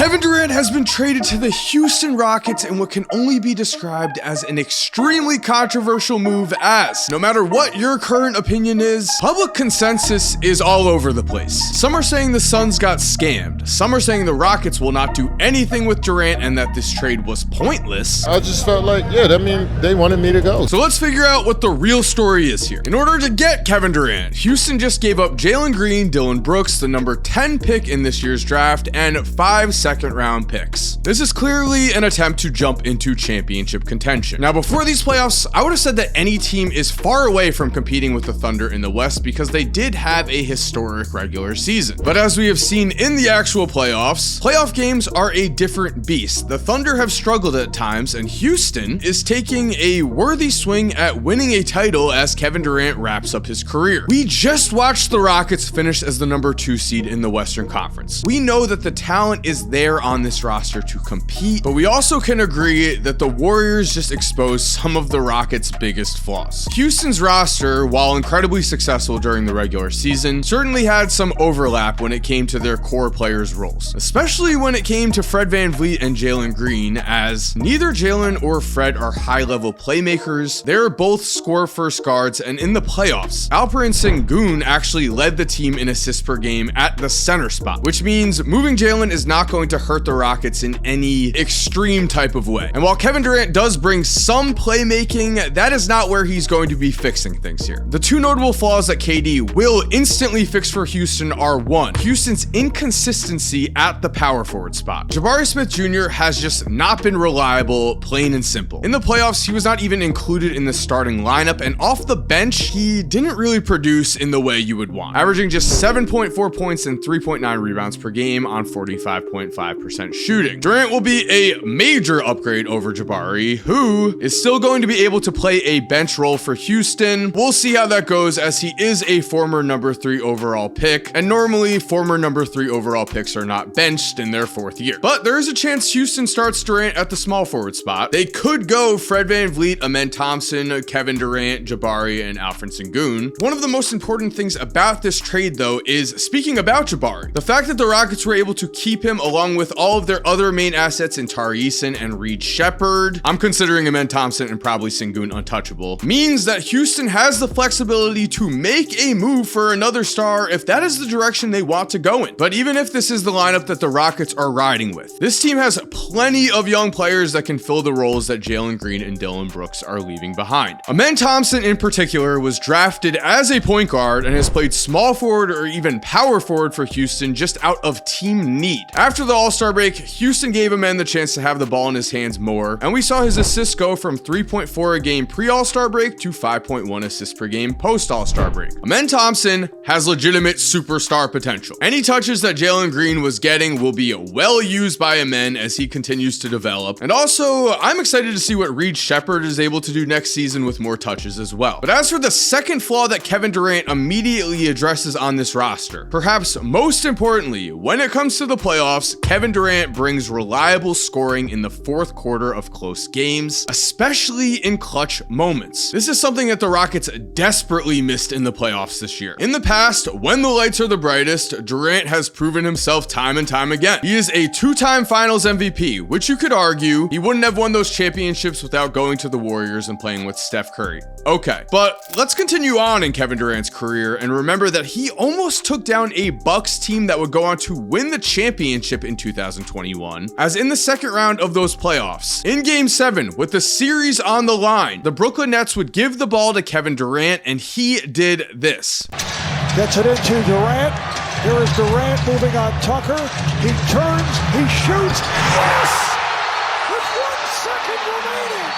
Kevin Durant has been traded to the Houston Rockets in what can only be described as an extremely controversial move, as no matter what your current opinion is, public consensus is all over the place. Some are saying the Suns got scammed. Some are saying the Rockets will not do anything with Durant and that this trade was pointless. I just felt like, yeah, that mean they wanted me to go. So let's figure out what the real story is here. In order to get Kevin Durant, Houston just gave up Jalen Green, Dillon Brooks, the number 10 pick in this year's draft, and 5 second-round picks. This is clearly an attempt to jump into championship contention. Now, before these playoffs, I would have said that any team is far away from competing with the Thunder in the West because they did have a historic regular season. But as we have seen in the actual playoffs, playoff games are a different beast. The Thunder have struggled at times, and Houston is taking a worthy swing at winning a title as Kevin Durant wraps up his career. We just watched the Rockets finish as the number 2 seed in the Western Conference. We know that the talent is there on this roster to compete, but we also can agree that the Warriors just exposed some of the Rockets' biggest flaws. Houston's roster, while incredibly successful during the regular season, certainly had some overlap when it came to their core players' roles, especially when it came to Fred VanVleet and Jalen Green, as neither Jalen or Fred are high-level playmakers. They're both score-first guards, and in the playoffs, Alperen Sengun actually led the team in assists per game at the center spot, which means moving Jalen is not going to hurt the Rockets in any extreme type of way. And while Kevin Durant does bring some playmaking, that is not where he's going to be fixing things here. The two notable flaws that KD will instantly fix for Houston are: 1, Houston's inconsistency at the power forward spot. Jabari Smith Jr. has just not been reliable, plain and simple. In the playoffs, he was not even included in the starting lineup, and off the bench, he didn't really produce in the way you would want, averaging just 7.4 points and 3.9 rebounds per game on 45.5% shooting. Durant will be a major upgrade over Jabari, who is still going to be able to play a bench role for Houston. We'll see how that goes, as he is a former number 3 overall pick, and normally former number 3 overall picks are not benched in their 4th year. But there is a chance Houston starts Durant at the small forward spot. They could go Fred VanVleet, Amen Thompson, Kevin Durant, Jabari, and Alperen Sengun. One of the most important things about this trade, though, is speaking about Jabari. The fact that the Rockets were able to keep him along with all of their other main assets in Tari Eason and Reed Shepherd, I'm considering Amen Thompson and probably Sengun untouchable, means that Houston has the flexibility to make a move for another star if that is the direction they want to go in. But even if this is the lineup that the Rockets are riding with, this team has plenty of young players that can fill the roles that Jalen Green and Dillon Brooks are leaving behind. Amen Thompson in particular was drafted as a point guard and has played small forward or even power forward for Houston just out of team need. After the All-Star break, Houston gave Amen the chance to have the ball in his hands more, and we saw his assists go from 3.4 a game pre-All-Star break to 5.1 assists per game post-All-Star break. Amen Thompson has legitimate superstar potential. Any touches that Jalen Green was getting will be well used by Amen as he continues to develop. And also, I'm excited to see what Reed Shepherd is able to do next season with more touches as well. But as for the second flaw that Kevin Durant immediately addresses on this roster, perhaps most importantly, when it comes to the playoffs, Kevin Durant brings reliable scoring in the 4th quarter of close games, especially in clutch moments. This is something that the Rockets desperately missed in the playoffs this year. In the past, when the lights are the brightest, Durant has proven himself time and time again. He is a 2-time Finals MVP, which you could argue he wouldn't have won those championships without going to the Warriors and playing with Steph Curry. Okay, but let's continue on in Kevin Durant's career and remember that he almost took down a Bucks team that would go on to win the championship in 2021, as in the second round of those playoffs, in Game 7, with the series on the line, the Brooklyn Nets would give the ball to Kevin Durant, and he did this. Gets it into Durant. Here is Durant moving on Tucker. He turns, he shoots. Yes! With 1 second remaining.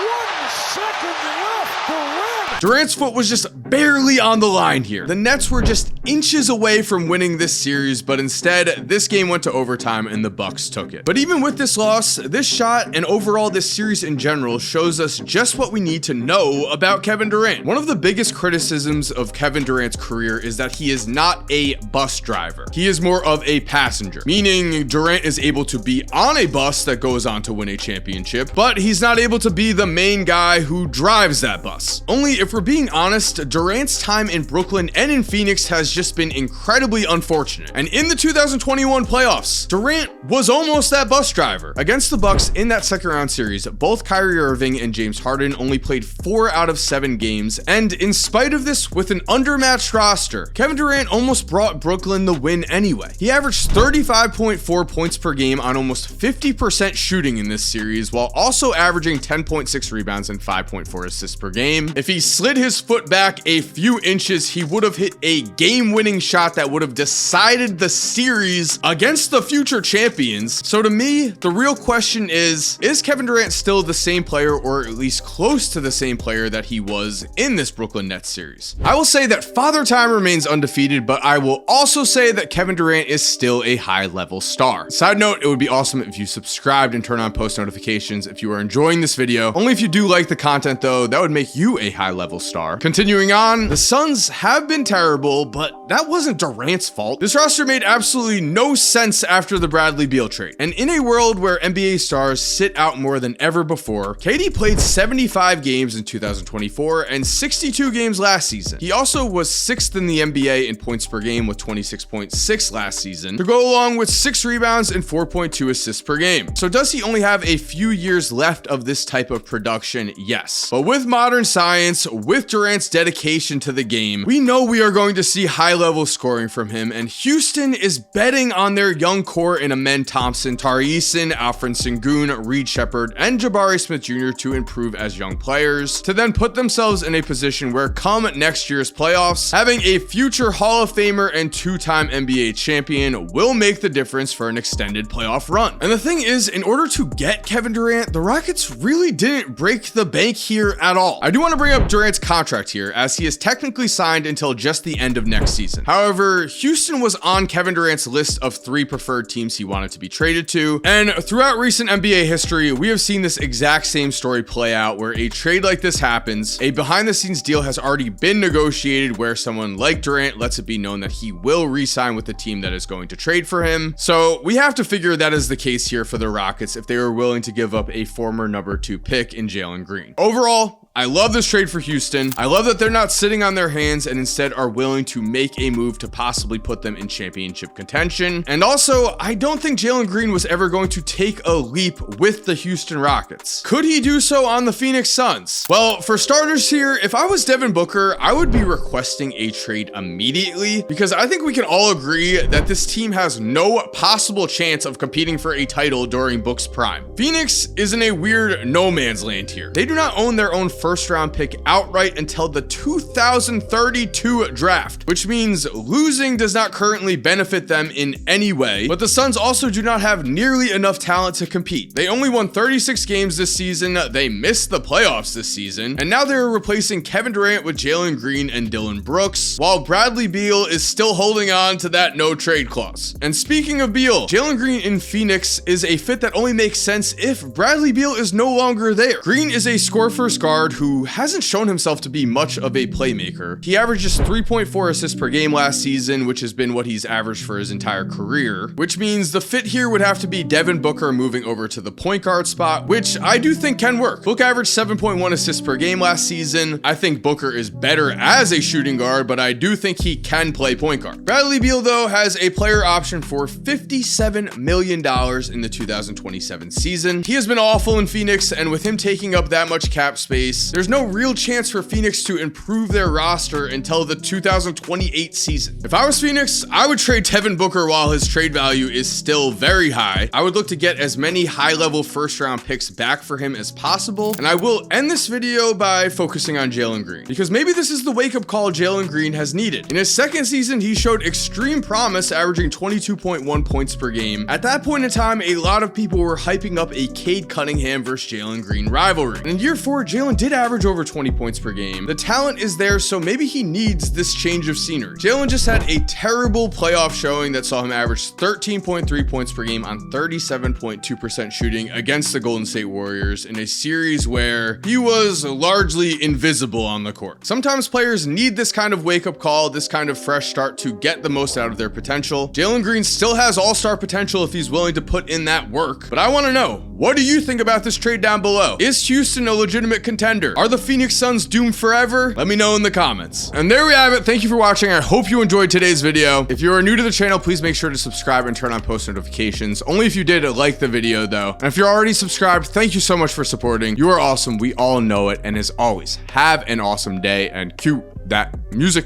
1 second left. Durant. Durant's foot was just barely on the line here. The Nets were just inches away from winning this series, but instead, this game went to overtime and the Bucks took it. But even with this loss, this shot and overall this series in general shows us just what we need to know about Kevin Durant. One of the biggest criticisms of Kevin Durant's career is that he is not a bus driver. He is more of a passenger, meaning Durant is able to be on a bus that goes on to win a championship, but he's not able to be the the main guy who drives that bus. Only if we're being honest, Durant's time in Brooklyn and in Phoenix has just been incredibly unfortunate. And in the 2021 playoffs, Durant was almost that bus driver. Against the Bucks in that second round series, both Kyrie Irving and James Harden only played 4 out of 7 games, and in spite of this, with an undermatched roster, Kevin Durant almost brought Brooklyn the win anyway. He averaged 35.4 points per game on almost 50% shooting in this series, while also averaging 10.6 rebounds and 5.4 assists per game. If he slid his foot back a few inches, he would have hit a game-winning shot that would have decided the series against the future champions. So to me, the real question is Kevin Durant still the same player, or at least close to the same player that he was in this Brooklyn Nets series? I will say that Father Time remains undefeated, but I will also say that Kevin Durant is still a high-level star. Side note, it would be awesome if you subscribed and turn on post notifications if you are enjoying this video. Only if you do like the content though, that would make you a high-level star. Continuing on, the Suns have been terrible, but that wasn't Durant's fault. This roster made absolutely no sense after the Bradley Beal trade. And in a world where NBA stars sit out more than ever before, KD played 75 games in 2024 and 62 games last season. He also was 6th in the NBA in points per game with 26.6 last season, to go along with 6 rebounds and 4.2 assists per game. So does he only have a few years left of this type of production? Yes. But with modern science, with Durant's dedication to the game, we know we are going to see high-level scoring from him, and Houston is betting on their young core in Amen Thompson, Tari Eason, Alfred Sengun, Reed Shepherd, and Jabari Smith Jr. to improve as young players, to then put themselves in a position where come next year's playoffs, having a future Hall of Famer and 2-time NBA champion will make the difference for an extended playoff run. And the thing is, in order to get Kevin Durant, the Rockets really didn't break the bank here at all. I do want to bring up Durant's contract here, as he is technically signed until just the end of next season. However, Houston was on Kevin Durant's list of 3 preferred teams he wanted to be traded to, and throughout recent NBA history, we have seen this exact same story play out, where a trade like this happens, a behind-the-scenes deal has already been negotiated where someone like Durant lets it be known that he will re-sign with the team that is going to trade for him. So we have to figure that is the case here for the Rockets if they are willing to give up a former number 2 pick in Jalen Green. Overall, I love this trade for Houston. I love that they're not sitting on their hands and instead are willing to make a move to possibly put them in championship contention. And also, I don't think Jalen Green was ever going to take a leap with the Houston Rockets. Could he do so on the Phoenix Suns? Well, for starters here, if I was Devin Booker, I would be requesting a trade immediately, because I think we can all agree that this team has no possible chance of competing for a title during Book's prime. Phoenix is in a weird no man's land here. They do not own their own first round pick outright until the 2032 draft, which means losing does not currently benefit them in any way. But the Suns also do not have nearly enough talent to compete. They only won 36 games this season, they missed the playoffs this season, and now they're replacing Kevin Durant with Jalen Green and Dillon Brooks, while Bradley Beal is still holding on to that no trade clause. And speaking of Beal, Jalen Green in Phoenix is a fit that only makes sense if Bradley Beal is no longer there. Green is a score-first guard who hasn't shown himself to be much of a playmaker. He averages 3.4 assists per game last season, which has been what he's averaged for his entire career, which means the fit here would have to be Devin Booker moving over to the point guard spot, which I do think can work. Book averaged 7.1 assists per game last season. I think Booker is better as a shooting guard, but I do think he can play point guard. Bradley Beal, though, has a player option for $57 million in the 2027 season. He has been awful in Phoenix, and with him taking up that much cap space, there's no real chance for Phoenix to improve their roster until the 2028 season. If I was Phoenix, I would trade Devin Booker while his trade value is still very high. I would look to get as many high-level first-round picks back for him as possible, and I will end this video by focusing on Jalen Green, because maybe this is the wake-up call Jalen Green has needed. In his second season, he showed extreme promise, averaging 22.1 points per game. At that point in time, a lot of people were hyping up a Cade Cunningham versus Jalen Green rivalry. And in year 4, Jalen did average over 20 points per game. The talent is there, so maybe he needs this change of scenery. Jalen just had a terrible playoff showing that saw him average 13.3 points per game on 37.2% shooting against the Golden State Warriors in a series where he was largely invisible on the court. Sometimes players need this kind of wake-up call, this kind of fresh start to get the most out of their potential. Jalen Green still has all-star potential if he's willing to put in that work, but I want to know, what do you think about this trade down below? Is Houston a legitimate contender? Are the Phoenix Suns doomed forever? Let me know in the comments. And there we have it. Thank you for watching. I hope you enjoyed today's video. If you are new to the channel, please make sure to subscribe and turn on post notifications. Only if you did like the video though. And if you're already subscribed, thank you so much for supporting. You are awesome. We all know it. And as always, have an awesome day and cue that music.